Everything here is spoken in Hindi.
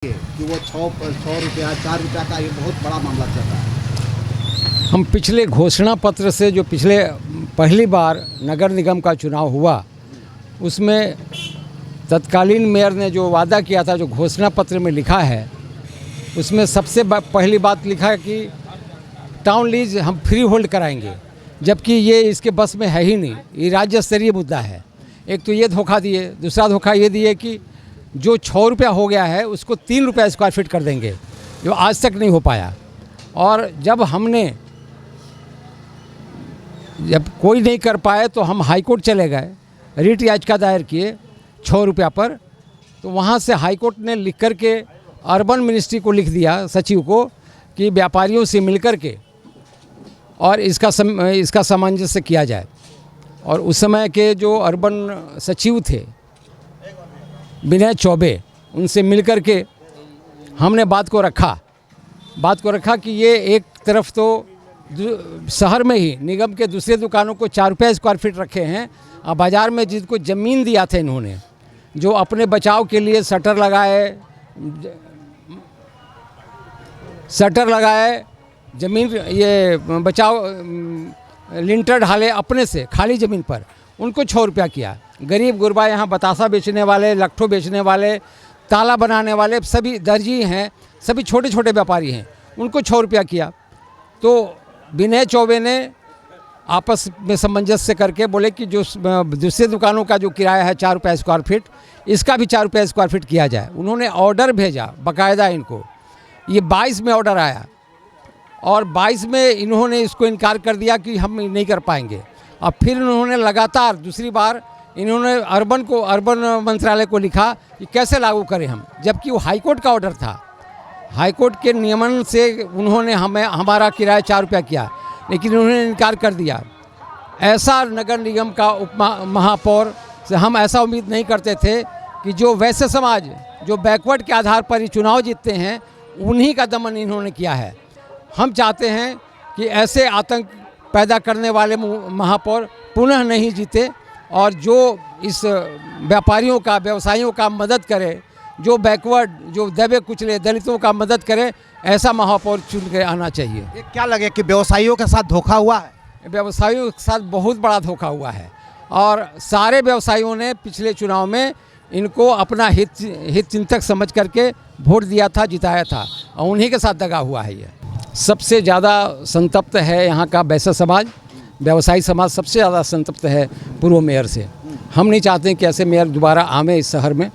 कि वो 6 रुपया 4 रुपया का ये बहुत बड़ा मामला चल रहा है। हम पिछले घोषणा पत्र से जो पहली बार नगर निगम का चुनाव हुआ उसमें तत्कालीन मेयर ने जो वादा किया था, जो घोषणा पत्र में लिखा है, उसमें सबसे पहली बात लिखा है कि टाउन लीज हम फ्री होल्ड कराएंगे, जबकि ये इसके बस में है ही नहीं। ये राज्य स्तरीय मुद्दा है। एक तो ये धोखा दिए, दूसरा धोखा ये दिए कि जो 6 रुपया हो गया है उसको 3 रुपया स्क्वायर फीट कर देंगे, जो आज तक नहीं हो पाया। और जब कोई नहीं कर पाए तो हम हाई कोर्ट चले गए, रिट याचिका दायर किए 6 रुपया पर। तो वहाँ से हाई कोर्ट ने लिख कर के अर्बन मिनिस्ट्री को लिख दिया, सचिव को, कि व्यापारियों से मिल कर के और इसका सामंजस्य किया जाए। और उस समय के जो अर्बन सचिव थे विनय चौबे, उनसे मिल कर के हमने बात को रखा कि ये एक तरफ तो शहर में ही निगम के दूसरे दुकानों को 4 रुपये स्क्वायर फीट रखे हैं, और बाज़ार में जिनको ज़मीन दिया था इन्होंने, जो अपने बचाव के लिए शटर लगाए, ज़मीन ये बचाव लिंटर ढाले अपने से खाली ज़मीन पर, उनको 6 रुपया किया। गरीब गुरबा यहाँ बतासा बेचने वाले, लट्ठों बेचने वाले, ताला बनाने वाले, सभी दर्जी हैं, सभी छोटे छोटे व्यापारी हैं, उनको 6 रुपया किया। तो विनय चौबे ने आपस में सामंजस्य करके बोले कि जो दूसरे दुकानों का जो किराया है 4 रुपया स्क्वायर फीट, इसका भी 4 रुपया स्क्वायर फीट किया जाए। उन्होंने ऑर्डर भेजा बाकायदा इनको, ये 22 में ऑर्डर आया और 22 में इन्होंने इसको इनकार कर दिया कि हम नहीं कर पाएंगे। अब फिर उन्होंने लगातार दूसरी बार इन्होंने अर्बन मंत्रालय को लिखा कि कैसे लागू करें हम, जबकि वो हाईकोर्ट का ऑर्डर था। हाईकोर्ट के नियमन से उन्होंने हमारा किराया 4 रुपया किया, लेकिन उन्होंने इनकार कर दिया। ऐसा नगर निगम का उप महापौर से हम ऐसा उम्मीद नहीं करते थे कि जो वैश्य समाज, जो बैकवर्ड के आधार पर ही चुनाव जीतते हैं, उन्हीं का दमन इन्होंने किया है। हम चाहते हैं कि ऐसे आतंक पैदा करने वाले महापौर पुनः नहीं जीते, और जो इस व्यापारियों का, व्यवसायियों का मदद करे, जो बैकवर्ड, जो दबे कुचले दलितों का मदद करे, ऐसा महापौर चुन के आना चाहिए। ये क्या लगे कि व्यवसायियों के साथ धोखा हुआ है? व्यवसायियों के साथ बहुत बड़ा धोखा हुआ है, और सारे व्यवसायियों ने पिछले चुनाव में इनको अपना हित चिंतक समझ करके वोट दिया था, जिताया था, और उन्हीं के साथ दगा हुआ है। ये सबसे ज़्यादा संतप्त है यहाँ का वैश्य समाज, व्यवसायी समाज सबसे ज़्यादा संतप्त है पूर्व मेयर से। हम नहीं चाहते कि ऐसे मेयर दोबारा आवे इस शहर में।